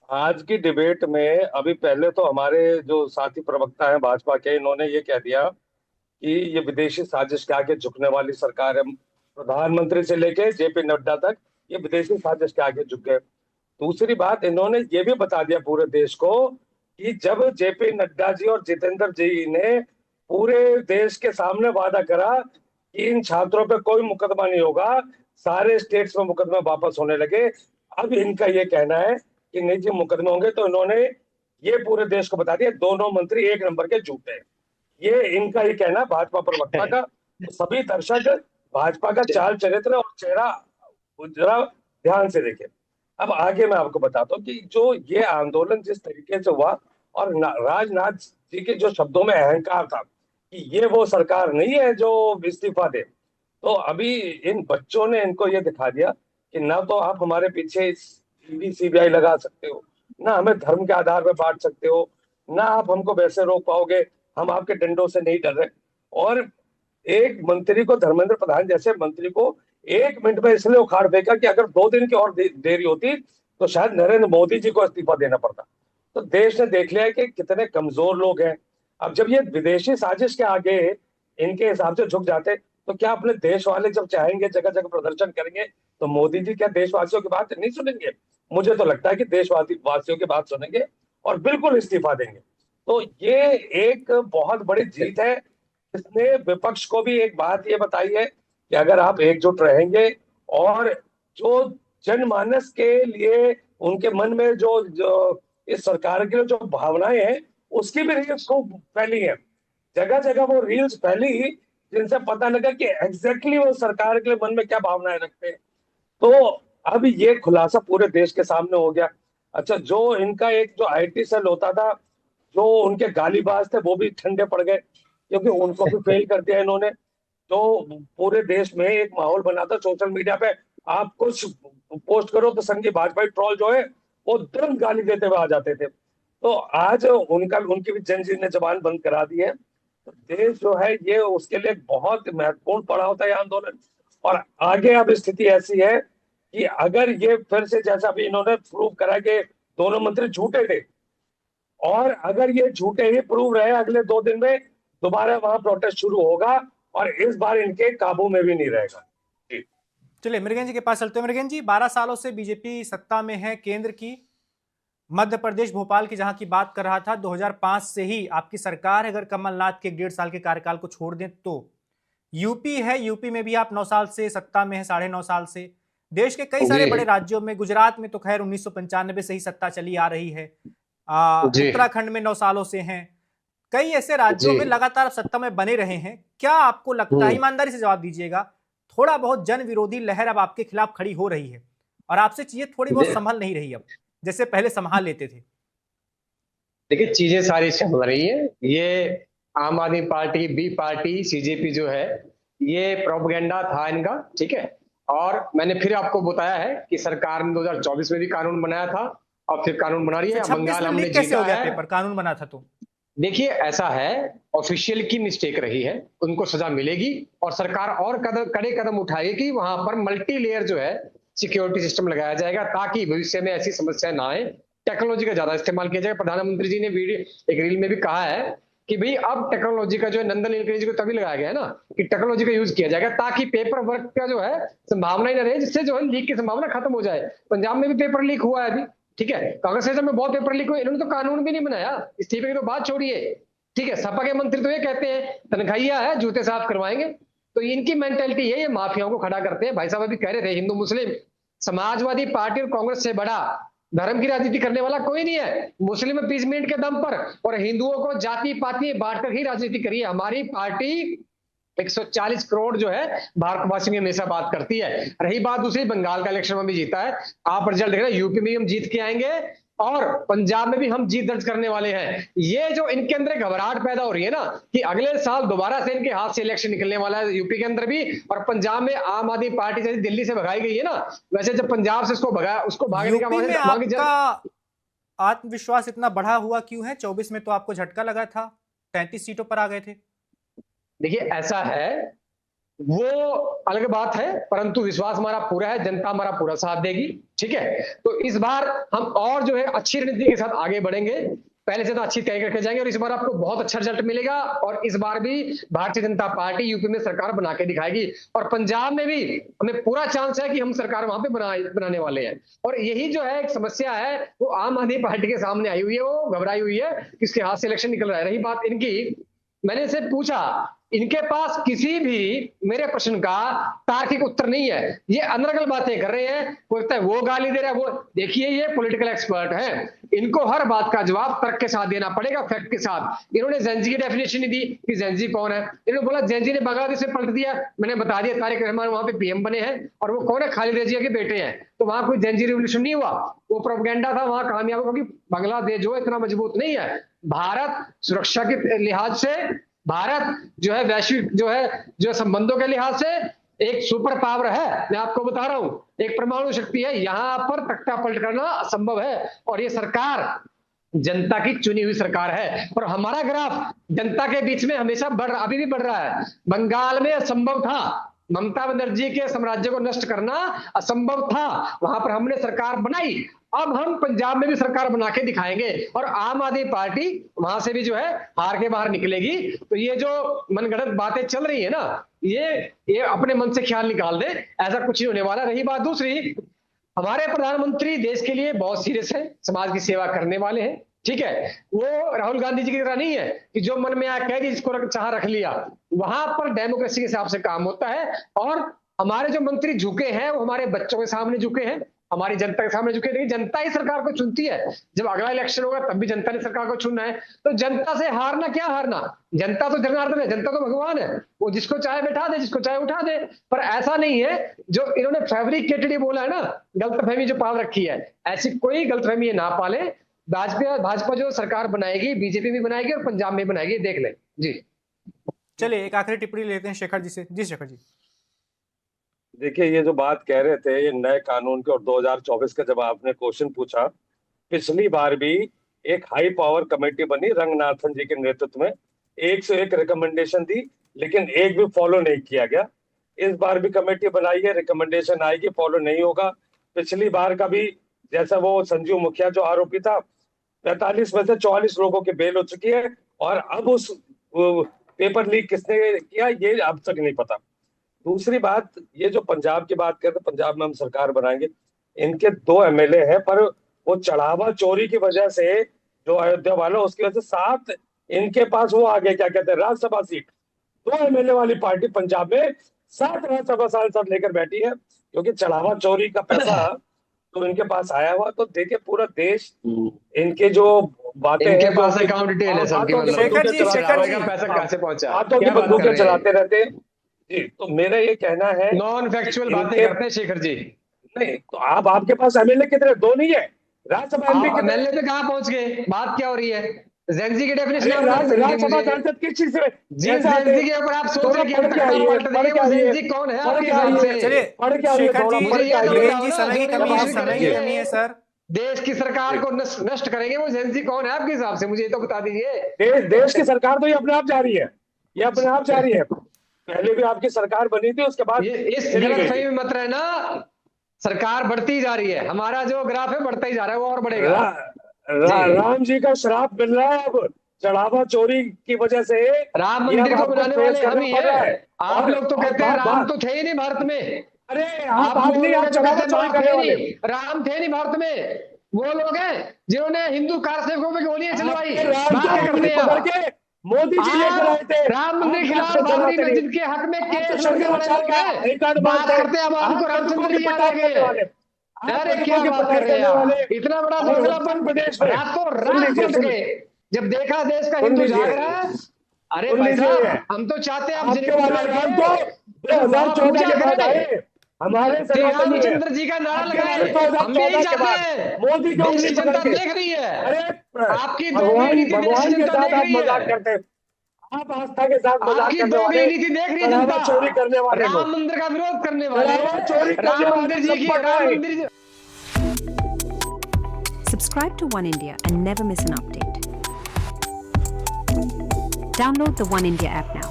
आज की डिबेट में अभी पहले तो हमारे जो साथी प्रवक्ता हैं भाजपा के, इन्होंने ये कह दिया कि ये विदेशी साजिश के आगे झुकने वाली सरकार है। प्रधानमंत्री से लेके जेपी नड्डा तक ये विदेशी साजिश के आगे झुक गए। दूसरी बात, इन्होंने ये भी बता दिया पूरे देश को कि जब जेपी नड्डा जी और जितेंद्र जी ने पूरे देश के सामने वादा करा कि इन छात्रों पे कोई मुकदमा नहीं होगा, सारे स्टेट्स में मुकदमे वापस होने लगे। अब इनका ये कहना है कि नहीं जी मुकदमे होंगे, तो इन्होंने ये पूरे देश को बता दिया दोनों मंत्री एक नंबर के झूठे हैं। ये इनका ही कहना है भाजपा प्रवक्ता का। तो सभी दर्शक भाजपा का चाल चरित्र और चेहरा जरा ध्यान से देखें। अब आगे मैं आपको बताता हूँ कि जो ये आंदोलन जिस तरीके से हुआ, और राजनाथ जी के जो शब्दों में अहंकार था कि ये वो सरकार नहीं है जो इस्तीफा दे, तो अभी इन बच्चों ने इनको ये दिखा दिया कि ना तो आप हमारे पीछे ईडी सीबीआई लगा सकते हो, ना हमें धर्म के आधार पर बांट सकते हो, ना आप हमको वैसे रोक पाओगे, हम आपके डंडों से नहीं डर रहे। और एक मंत्री को, धर्मेंद्र प्रधान जैसे मंत्री को, 1 मिनट में इसलिए उखाड़ फेंका कि अगर 2 दिन की और देरी होती तो शायद नरेंद्र मोदी जी को इस्तीफा देना पड़ता। तो देश ने देख लिया है कि कितने कमजोर लोग हैं। अब जब ये विदेशी साजिश के आगे इनके हिसाब से झुक जाते, तो क्या अपने देश वाले जब चाहेंगे जगह जगह प्रदर्शन करेंगे, तो मोदी जी क्या देशवासियों की बात नहीं सुनेंगे? मुझे तो लगता है कि देशवासी वासियों की बात सुनेंगे और बिल्कुल इस्तीफा देंगे। तो ये एक बहुत बड़ी जीत है। इसने विपक्ष को भी एक बात ये बताई है कि अगर आप एकजुट रहेंगे और जो जनमानस के लिए उनके मन में जो इस सरकार के लिए जो भावनाएं हैं, उसकी भी रील्स खूब फैली है। जगह जगह वो रील्स फैली जिनसे पता लगा कि एग्जैक्टली वो सरकार के लिए मन में क्या भावनाएं रखते हैं। तो अब ये खुलासा पूरे देश के सामने हो गया। अच्छा, जो इनका एक जो आईटी सेल होता था, जो उनके गालीबाज थे, वो भी ठंडे पड़ गए क्योंकि उनको भी फेल कर दिया इन्होंने। तो पूरे देश में एक माहौल बना था सोशल मीडिया पे, आप कुछ पोस्ट करो तो संजय भाजपा ट्रोल जो है वो तुरंत गाली देते हुए आ जाते थे। तो आज उनका उनकी भी जन जी ने जबान बंद करा दी है। तो देश जो है ये उसके लिए बहुत महत्वपूर्ण पड़ा होता है ये आंदोलन। और आगे अब स्थिति ऐसी है कि अगर ये फिर से जैसा अभी इन्होंने प्रूव करा कि दोनों मंत्री झूठे थे, और अगर ये झूठे ही प्रूव रहे अगले 2 दिन में दोबारा वहां प्रोटेस्ट शुरू होगा और इस बार इनके काबू में भी नहीं रहेगा। जी। चलिए मृगेन जी के पास चलते हैं। मृगेन जी, 12 सालों से बीजेपी सत्ता में है केंद्र की। मध्य प्रदेश भोपाल की जहां की बात कर रहा था, 2005 से ही आपकी सरकार है। अगर कमलनाथ के 1.5 साल के कार्यकाल को छोड़ दें तो यूपी है, यूपी में भी आप 9 साल से सत्ता में है, 9.5 साल से। देश के कई सारे बड़े जी राज्यों में, गुजरात में तो खैर 1995 से ही सत्ता चली आ रही है। जी उत्तराखंड में 9 सालों से हैं। कई ऐसे राज्यों जी। में लगातार सत्ता में बने रहे हैं। क्या आपको लगता है, हम्म। ईमानदारी से जवाब दीजिएगा, थोड़ा बहुत जन विरोधी लहर अब आपके खिलाफ खड़ी हो रही है और आपसे चीजें थोड़ी बहुत दे- संभल नहीं रही अब, जैसे पहले संभाल लेते थे? देखिए, चीजें सारी चल रही है। ये आम आदमी पार्टी, बी पार्टी, सीजेपी जो है, ये प्रोपगेंडा था इनका, ठीक है। और मैंने फिर आपको बताया है कि सरकार ने 2024 में भी कानून बनाया था और फिर कानून बना रही फिर है। 26 बंगाल में हमने लीक कैसे हो जीता गया है। पेपर, कानून बना था तो? देखिए, ऐसा है, ऑफिशियल की मिस्टेक रही है, उनको सजा मिलेगी और सरकार और कड़े कदम उठाएगी कि वहां पर मल्टी लेयर जो है सिक्योरिटी सिस्टम लगाया जाएगा ताकि भविष्य में ऐसी समस्या ना आए। टेक्नोलॉजी का ज्यादा इस्तेमाल किया जाएगा। प्रधानमंत्री जी ने वीडियो एक रील में भी कहा है कि भाई अब टेक्नोलॉजी का जो है, नंदन नीलकंठी जी को तभी लगाया गया है ना कि टेक्नोलॉजी का यूज किया जाएगा ताकि पेपर वर्क का जो है संभावना ही ना रहे, जिससे जो है लीक की संभावना खत्म हो जाए। पंजाब में भी पेपर लीक हुआ है अभी, ठीक है। कांग्रेस शासन में बहुत पेपर लीक हुए, इन्होंने तो कानून भी नहीं बनाया। इस्तीफे की तो बात छोड़िए, ठीक है। सपा के मंत्री तो ये कहते हैं तनख्वाहिया है, जूते साफ करवाएंगे। तो इनकी मेंटेलिटी है, ये माफियाओं को खड़ा करते हैं। भाई साहब अभी कह रहे थे हिंदू मुस्लिम, समाजवादी पार्टी और कांग्रेस से बड़ा धर्म की राजनीति करने वाला कोई नहीं है। मुस्लिम अपीसमेंट के दम पर और हिंदुओं को जाति पाति बांटकर ही राजनीति करी है हमारी पार्टी। 140 करोड़ जो है भारतवासियों की हमेशा बात करती है। रही बात दूसरी, बंगाल का इलेक्शन में भी जीता है, आप रिजल्ट देख रहे हैं। यूपी में हम जीत के आएंगे और पंजाब में भी हम जीत दर्ज करने वाले हैं। ये जो इनके अंदर घबराहट पैदा हो रही है ना कि अगले साल दोबारा से इनके हाथ से इलेक्शन निकलने वाला है, यूपी के अंदर भी और पंजाब में। आम आदमी पार्टी जैसे दिल्ली से भगाई गई है ना, वैसे जब पंजाब से उसको भगाया, उसको भागने का यूपी में वहां की आपका आत्मविश्वास इतना बढ़ा हुआ क्यों है? 24 में तो आपको झटका लगा था, 33 सीटों पर आ गए थे। देखिए, ऐसा है, वो अलग बात है, परंतु विश्वास हमारा पूरा है, जनता हमारा पूरा साथ देगी। ठीक है, तो इस बार हम और जो है अच्छी रणनीति के साथ आगे बढ़ेंगे, पहले से तो अच्छी तैयारी करके जाएंगे और इस बार आपको बहुत अच्छा रिजल्ट मिलेगा। और इस बार भी भारतीय जनता पार्टी यूपी में सरकार बना के दिखाएगी और पंजाब में भी हमें पूरा चांस है कि हम सरकार वहां पे बनाने वाले हैं। और यही जो है एक समस्या है वो आम आदमी पार्टी के सामने आई हुई है, वो घबराई हुई है, किसके हाथ से इलेक्शन निकल रहा है। रही बात इनकी, मैंने इसे पूछा, इनके पास किसी भी मेरे प्रश्न का तार्किक उत्तर नहीं है, ये अनर्गल बातें कर रहे हैं, बोलते हैं वो गाली दे रहा है वो। देखिए ये पॉलिटिकल एक्सपर्ट है, इनको हर बात का जवाब तर्क के साथ देना पड़ेगा, फैक्ट के साथ। इन्होंने जेंजी की डेफिनेशन नहीं दी कि जेंजी कौन है, इन्होंने बोला जेंजी ने बांग्लादेश से पलट दिया। मैंने बता दिया तारिक रहमान वहां पे पीएम बने हैं और वो कौन है, खालिद रजिया के बेटे हैं, तो वहां कोई जेंजी रिवोल्यूशन नहीं हुआ, वो प्रोपेगेंडा था, वहां कामयाब होगी। बांग्लादेश जो इतना मजबूत नहीं है, भारत सुरक्षा के लिहाज से, भारत जो है वैश्विक जो संबंधों के लिहाज से एक सुपर पावर है। मैं आपको बता रहा हूं, एक परमाणु शक्ति है, यहां पर तख्ता पलट करना असंभव है। और ये सरकार जनता की चुनी हुई सरकार है और हमारा ग्राफ जनता के बीच में हमेशा अभी भी बढ़ रहा है। बंगाल में असंभव था, ममता बनर्जी के साम्राज्य को नष्ट करना असंभव था, वहां पर हमने सरकार बनाई। अब हम पंजाब में भी सरकार बना के दिखाएंगे और आम आदमी पार्टी वहां से भी जो है हार के बाहर निकलेगी। तो ये जो मनगढ़ंत बातें चल रही है ना, ये अपने मन से ख्याल निकाल दे, ऐसा कुछ नहीं होने वाला। रही बात दूसरी, हमारे प्रधानमंत्री देश के लिए बहुत सीरियस है, समाज की सेवा करने वाले हैं। ठीक है, वो राहुल गांधी जी की तरह नहीं है कि जो मन में आया कह दी, जिसको चाह रख लिया। वहां पर डेमोक्रेसी के हिसाब से काम होता है और हमारे जो मंत्री झुके हैं वो हमारे बच्चों के सामने झुके हैं, हमारी जनता के सामने झुके। लेकिन जनता ही सरकार को चुनती है, जब अगला इलेक्शन होगा तब भी जनता ने सरकार को चुनना है। तो जनता से हारना क्या हारना, जनता तो जनार्दन है, जनता तो भगवान है, वो जिसको चाहे बैठा दे, जिसको चाहे उठा दे। पर ऐसा नहीं है जो इन्होंने फैब्रिकेटेड बोला है ना, गलतफहमी जो पाल रखी है, ऐसी कोई गलतफहमी ना पाले। भाजपा जो सरकार बनाएगी, बीजेपी भी बनाएगी और पंजाब में बनाएगी, देख ले जी। चलिए एक आखिरी टिप्पणी लेते हैं शेखर जी से। जी शेखर जी। देखिए, ये जो बात कह रहे थे ये नए कानून के और 2024 का, जब आपने क्वेश्चन पूछा, पिछली बार भी एक हाई पावर कमेटी बनी रंगनाथन जी के नेतृत्व में, 101 रिकमेंडेशन दी, लेकिन एक भी फॉलो नहीं किया गया। इस बार भी कमेटी बनाई है, रिकमेंडेशन आएगी, फॉलो नहीं होगा। पिछली बार का भी जैसा वो संजीव मुखिया जो आरोपी था, 45 में से 44 लोगों की बेल हो चुकी है और अब उस पेपर लीक किसने किया ये अब तक नहीं पता। दूसरी बात, ये जो पंजाब की बात करते, पंजाब में हम सरकार बनाएंगे, इनके 2 एमएलए हैं, पर वो चढ़ावा चोरी की वजह से, जो अयोध्या वाला, उसकी वजह से 7 इनके पास वो आ गए, क्या कहते हैं, राज्यसभा सीट। 2 एमएलए वाली पार्टी पंजाब में 7 राज्यसभा सांसद लेकर बैठी है, क्योंकि चढ़ावा चोरी का पैसा तो इनके पास आया हुआ। तो देखिए पूरा देश इनके जो बातें इनके पास अकाउंट डिटेल है सबकी, शेखर जी पैसा कैसे पहुंचा, हाथों की बंदूकें चलाते रहते हैं जी। तो मेरा ये कहना है, नॉन फैक्चुअल बातें करते हैं शेखर जी। नहीं तो आपके पास एमएलए कितने, 2 नहीं है, राज्यसभा एमपी कितने, एमएलए पे कहां पहुंच गए, बात क्या हो रही है, जेंजी की डेफिनेशन राज्यसभा सांसद किस चीज से, जेंजी के ऊपर आप सोच रहे हैं कि हम तख्ता पलट देंगे, वो जेंजी कौन है आपके हिसाब से? चलिए शेखर जी, समय की कमी है सर। देश की सरकार को नष्ट करेंगे, वो जेंजी कौन है आपके हिसाब से, मुझे ये तो बता दीजिए। देश की सरकार तो ये अपने आप जा रही है, ये अपने आप जा रही है। पहले भी आपकी सरकार बनी थी, उसके बाद इस गलतफहमी में मत रहना, सरकार बढ़ती जा रही है, हमारा जो ग्राफ है बढ़ता ही जा रहा है, वो और बढ़ेगा। राम जी का श्राप मिल रहा है अब चढ़ावा चोरी की वजह से। राम मंदिर को बनाने वाले हम ही हैं। आप लोग तो कहते हैं राम तो थे ही नहीं भारत में। अरे आप चढ़ावा चोरी करने वाले, राम थे नहीं भारत में, वो लोग हैं जिन्होंने हिंदू कारसेवकों पे गोलियां चलवाई। मोदी जी लेकर आए थे राम मंदिर के खिलाफ, बाबरी मस्जिद के हक में केस लड़ने वाले लोग हैं। बात करते हैं अब हमको रामचंद्र जी याद आ गए। अरे क्या बात कर रहे हैं, इतना बड़ा दोगलापन प्रदेश में रातों रात पलट गए जब देखा देश का हिंदू जाग रहा है। अरे भाई साहब, हम तो चाहते हैं आप हमारे रामचंद्र जी का नारा लगाए, हम यही चाहते हैं। मोदी देश की जनता देख रही है, अरे आपकी दोगली नीति देश की जनता देख रही है। आप आस्था के साथ आपकी दोगली नीति देख रही है जनता, चोरी करने वाले, राम मंदिर का विरोध करने वाले, राम मंदिर जी की, राम मंदिर। Subscribe to One India and never miss an update. Download the One India app now.